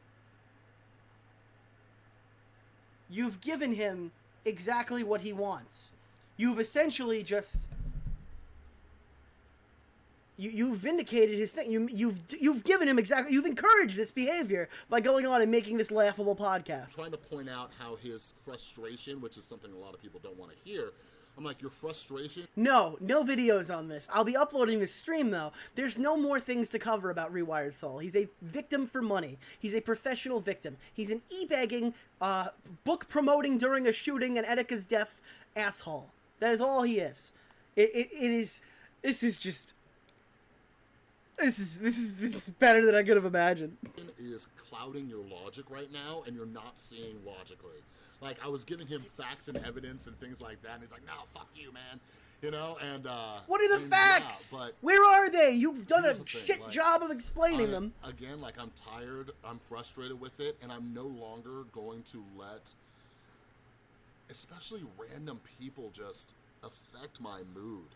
You've given him exactly what he wants. You've essentially just... You've vindicated his thing. You've given him exactly... You've encouraged this behavior by going on and making this laughable podcast. Trying to point out how his frustration, which is something a lot of people don't want to hear, I'm like, your frustration... No videos on this. I'll be uploading this stream, though. There's no more things to cover about Rewired Sol. He's a victim for money. He's a professional victim. He's an e-bagging, book promoting during a shooting and Etika's death asshole. That is all he is. It is... This is just... This is better than I could have imagined. Is clouding your logic right now, and you're not seeing logically. Like, I was giving him facts and evidence and things like that, and he's like, no, fuck you, man. You know, and... What are the facts? Yeah, but where are they? You've done a thing, shit like, job of explaining them. Again, like, I'm tired, I'm frustrated with it, and I'm no longer going to let, especially random people, just affect my mood.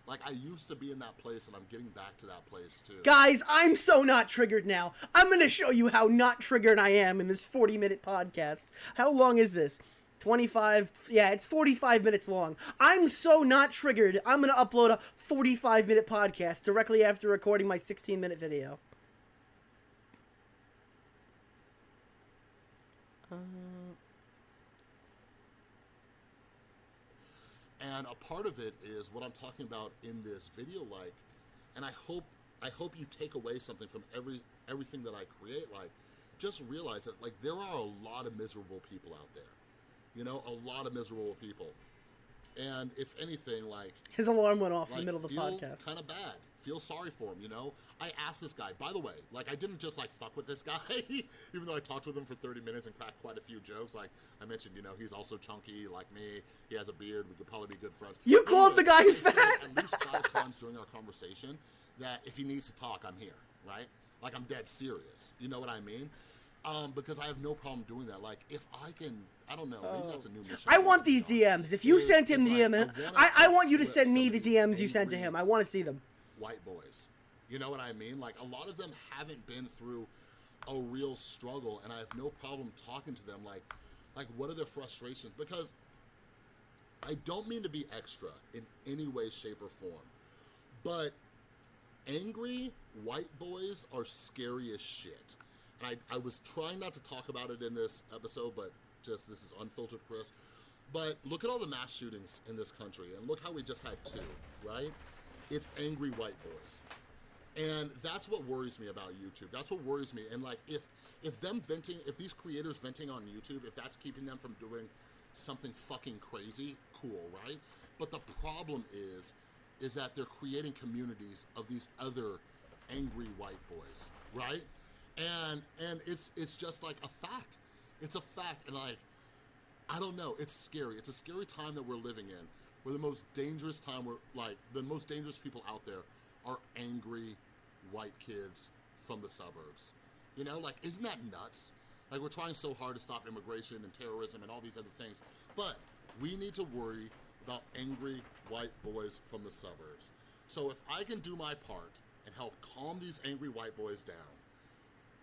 Like, I used to be in that place, and I'm getting back to that place, too. Guys, I'm so not triggered now. I'm going to show you how not triggered I am in this 40-minute podcast. How long is this? 25? Yeah, it's 45 minutes long. I'm so not triggered, I'm going to upload a 45-minute podcast directly after recording my 16-minute video. And a part of it is what I'm talking about in this video, like, and I hope you take away something from everything that I create. Like, just realize that, like, there are a lot of miserable people out there, you know, a lot of miserable people. And if anything, like, his alarm went off in the middle of the podcast. Kind of bad. Feel sorry for him, you know? I asked this guy, by the way, like I didn't just like fuck with this guy, even though I talked with him for 30 minutes and cracked quite a few jokes. Like I mentioned, you know, he's also chunky like me. He has a beard. We could probably be good friends. You called the guy who's I said fat? at least 5 times during our conversation that if he needs to talk, I'm here, right? Like I'm dead serious. You know what I mean? Because I have no problem doing that. Like if I can, I don't know, maybe that's a new mission. I want these DMs. If you sent him DM, I want you to send me the DMs you sent to him. I want to see them. White boys. You know what I mean? Like a lot of them haven't been through a real struggle, and I have no problem talking to them like what are their frustrations? Because I don't mean to be extra in any way, shape, or form, but angry white boys are scary as shit. And I was trying not to talk about it in this episode, but just this is unfiltered, Chris. But look at all the mass shootings in this country, and look how we just had 2, right? It's angry white boys. And that's what worries me about YouTube. That's what worries me. And like if them venting, if these creators venting on YouTube, if that's keeping them from doing something fucking crazy, cool, right? But the problem is that they're creating communities of these other angry white boys, right? And it's just like a fact. It's a fact. And like, I don't know, it's scary. It's a scary time that we're living in. We're the most dangerous time, the most dangerous people out there are angry white kids from the suburbs. You know, like, isn't that nuts? Like, we're trying so hard to stop immigration and terrorism and all these other things, but we need to worry about angry white boys from the suburbs. So if I can do my part and help calm these angry white boys down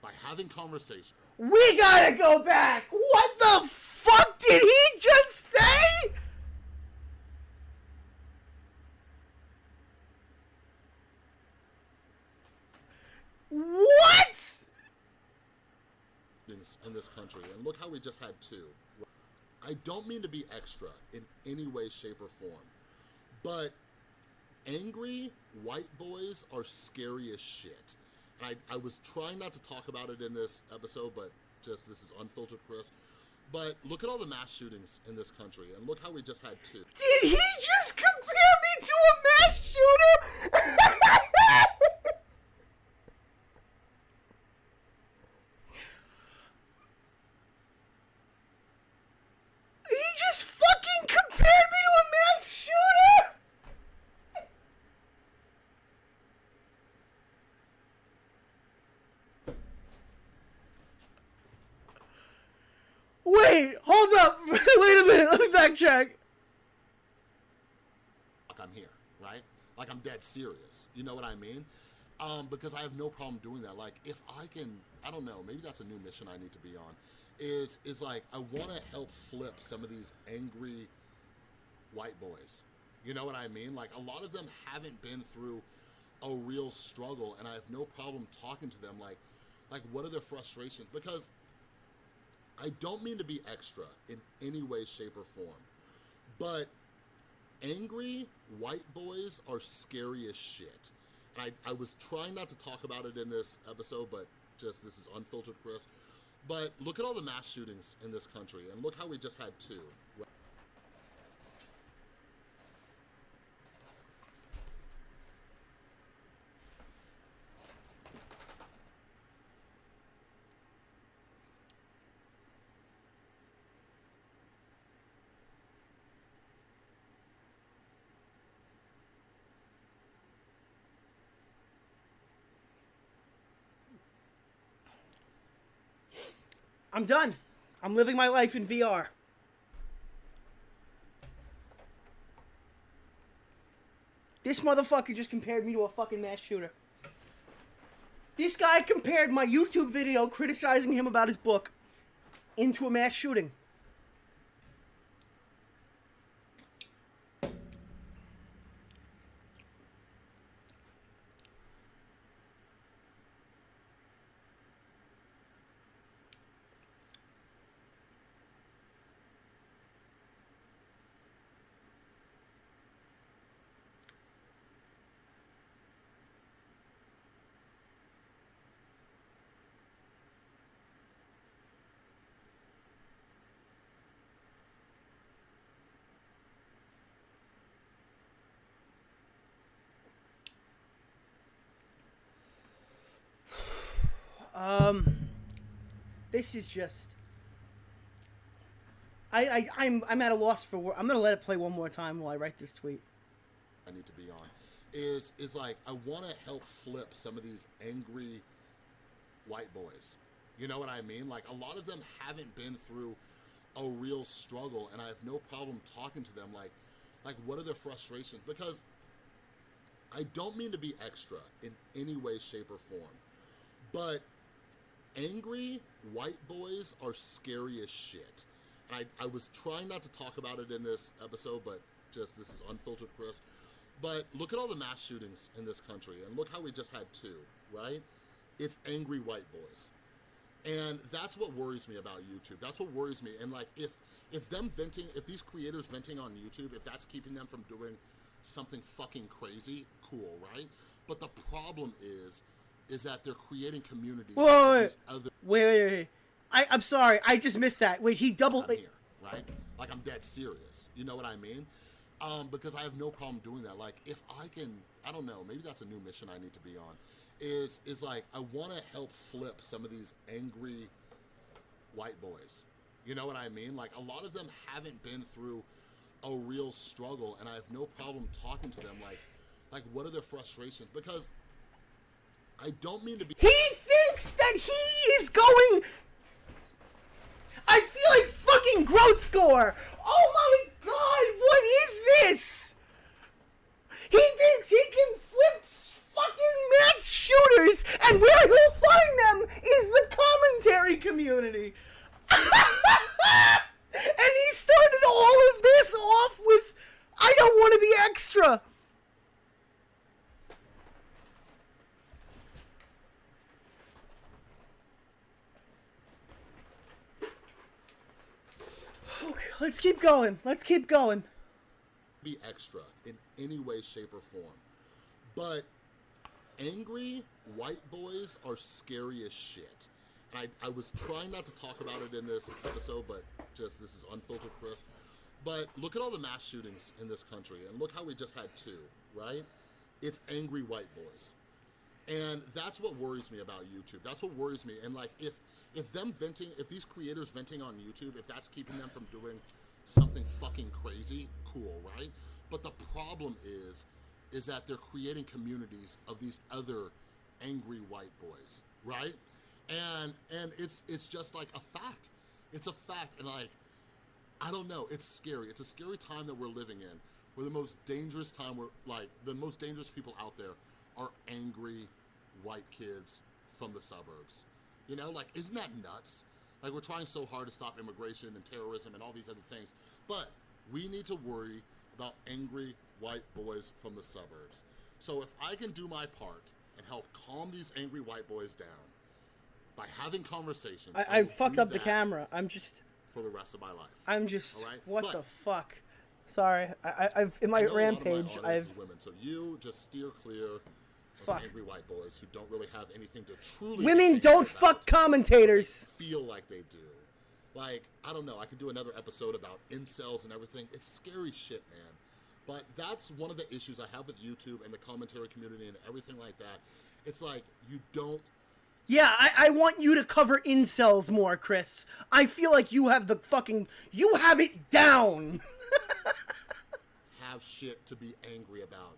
by having conversation. We gotta go back! What the fuck did he just say? What? In this country, and look how we just had 2. I don't mean to be extra in any way, shape, or form, but angry white boys are scary as shit. And I was trying not to talk about it in this episode, but just this is unfiltered, Chris. But look at all the mass shootings in this country, and look how we just had 2. Did he just compare me to a mass shooter? He just fucking compared me to a mass shooter? Wait, hold up. Wait a minute, let me backtrack. I'm here, right? Like I'm dead serious. You know what I mean? Because I have no problem doing that. Like if I can, I don't know, maybe that's a new mission I need to be on, is like I want to help flip some of these angry white boys. You know what I mean? Like a lot of them haven't been through a real struggle, and I have no problem talking to them like what are their frustrations? Because I don't mean to be extra in any way, shape, or form, but angry white boys are scary as shit. And I was trying not to talk about it in this episode, but just this is unfiltered, Chris. But look at all the mass shootings in this country, and look how we just had 2. I'm done. I'm living my life in VR. This motherfucker just compared me to a fucking mass shooter. This guy compared my YouTube video criticizing him about his book into a mass shooting. This is just. I'm at a loss for word. I'm gonna let it play one more time while I write this tweet. I need to be on is like I want to help flip some of these angry white boys. You know what I mean? Like a lot of them haven't been through a real struggle, and I have no problem talking to them. Like what are their frustrations? Because I don't mean to be extra in any way, shape, or form, but angry white boys are scary as shit. And I was trying not to talk about it in this episode, but just this is unfiltered, Chris. But look at all the mass shootings in this country, and look how we just had 2, right? It's angry white boys. And that's what worries me about YouTube. That's what worries me. And like if them venting, if these creators venting on YouTube, if that's keeping them from doing something fucking crazy, cool, right? But the problem is that they're creating communities. Wait. I'm sorry, I just missed that. Wait, he doubled. I'm here, right? Like I'm dead serious. You know what I mean? Because I have no problem doing that. Like if I can, I don't know, maybe that's a new mission I need to be on. Is like I want to help flip some of these angry white boys. You know what I mean? Like a lot of them haven't been through a real struggle, and I have no problem talking to them. Like what are their frustrations? Because I don't mean to be. He thinks that he is going. I feel like fucking growth score. Oh my god, what is this? He thinks he can flip fucking mass shooters, and where he'll find them is the commentary community. And he started all of this off with, I don't want to be extra. Okay, let's keep going. Be extra in any way, shape, or form. But angry white boys are scary as shit. And I was trying not to talk about it in this episode, but just this is unfiltered, Chris. But look at all the mass shootings in this country, and look how we just had 2, right? It's angry white boys. And that's what worries me about YouTube. That's what worries me. And like if them venting, if these creators venting on YouTube, if that's keeping them from doing something fucking crazy, cool, right? But the problem is that they're creating communities of these other angry white boys, right? And it's just like a fact. It's a fact. And like, I don't know, it's scary. It's a scary time that we're living in, where the most dangerous time, the most dangerous people out there are angry white kids from the suburbs. You know, like, isn't that nuts? Like, we're trying so hard to stop immigration and terrorism and all these other things, but we need to worry about angry white boys from the suburbs. So if I can do my part and help calm these angry white boys down by having conversations, I fucked up the camera. I'm just for the rest of my life. I'm just all right? What but the fuck? Sorry, I've in my rampage. I've women, so you just steer clear fuck of angry white boys who don't really have anything to truly. Women don't fuck commentators. Feel like they do. Like, I don't know. I could do another episode about incels and everything. It's scary shit, man. But that's one of the issues I have with YouTube and the commentary community and everything like that. It's like, you don't... Yeah, I want you to cover incels more, Chris. I feel like you have you have it down. Have shit to be angry about.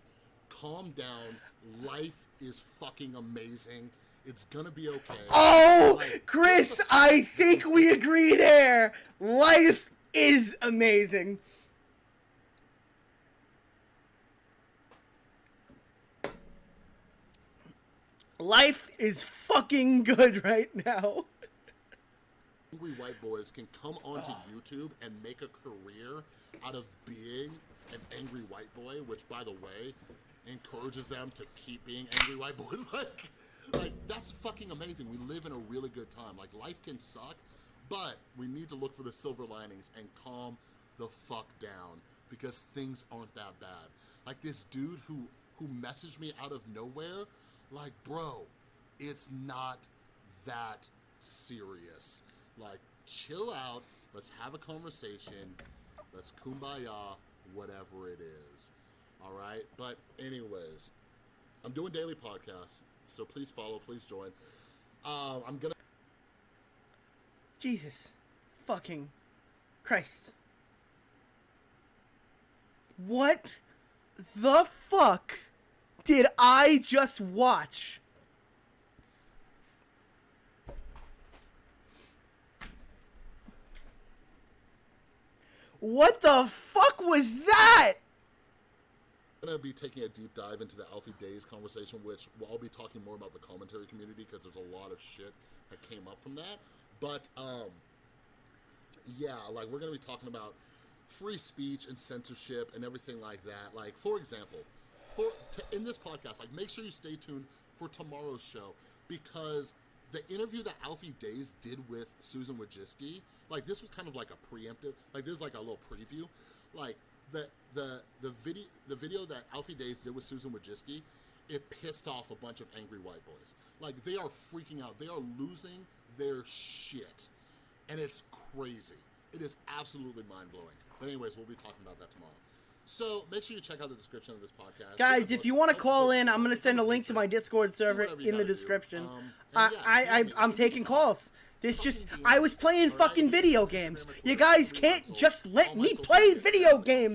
Calm down. Life is fucking amazing. It's gonna be okay. Oh, like, Chris, I think we agree there. Life is amazing. Life is fucking good right now. Angry white boys can come onto YouTube and make a career out of being an angry white boy, which, by the way, encourages them to keep being angry white boys. Like, that's fucking amazing. We live in a really good time. Like, life can suck, but we need to look for the silver linings and calm the fuck down, because things aren't that bad. Like, this dude who messaged me out of nowhere, like, bro, it's not that serious. Like, chill out, let's have a conversation, let's kumbaya, whatever it is. All right? But anyways, I'm doing daily podcasts, so please follow, please join. I'm gonna. Jesus fucking Christ. What the fuck did I just watch? What the fuck was that? I'm going to be taking a deep dive into the Alfie Days conversation, which I'll be talking more about the commentary community because there's a lot of shit that came up from that. But, yeah, like, we're going to be talking about free speech and censorship and everything like that. Like, for example, in this podcast, like, make sure you stay tuned for tomorrow's show because the interview that Alfie Days did with Susan Wojcicki, like, this was kind of like a preemptive, like, this is like a little preview. Like, the video that Alfie Days did with Susan Wojcicki, it pissed off a bunch of angry white boys. Like, they are freaking out. They are losing their shit. And it's crazy. It is absolutely mind-blowing. But anyways, we'll be talking about that tomorrow. So make sure you check out the description of this podcast. Guys, if you want to call in, I'm going to send a link to my Discord server in the description. I'm taking calls. I was playing fucking video games. You guys can't just let me play video games.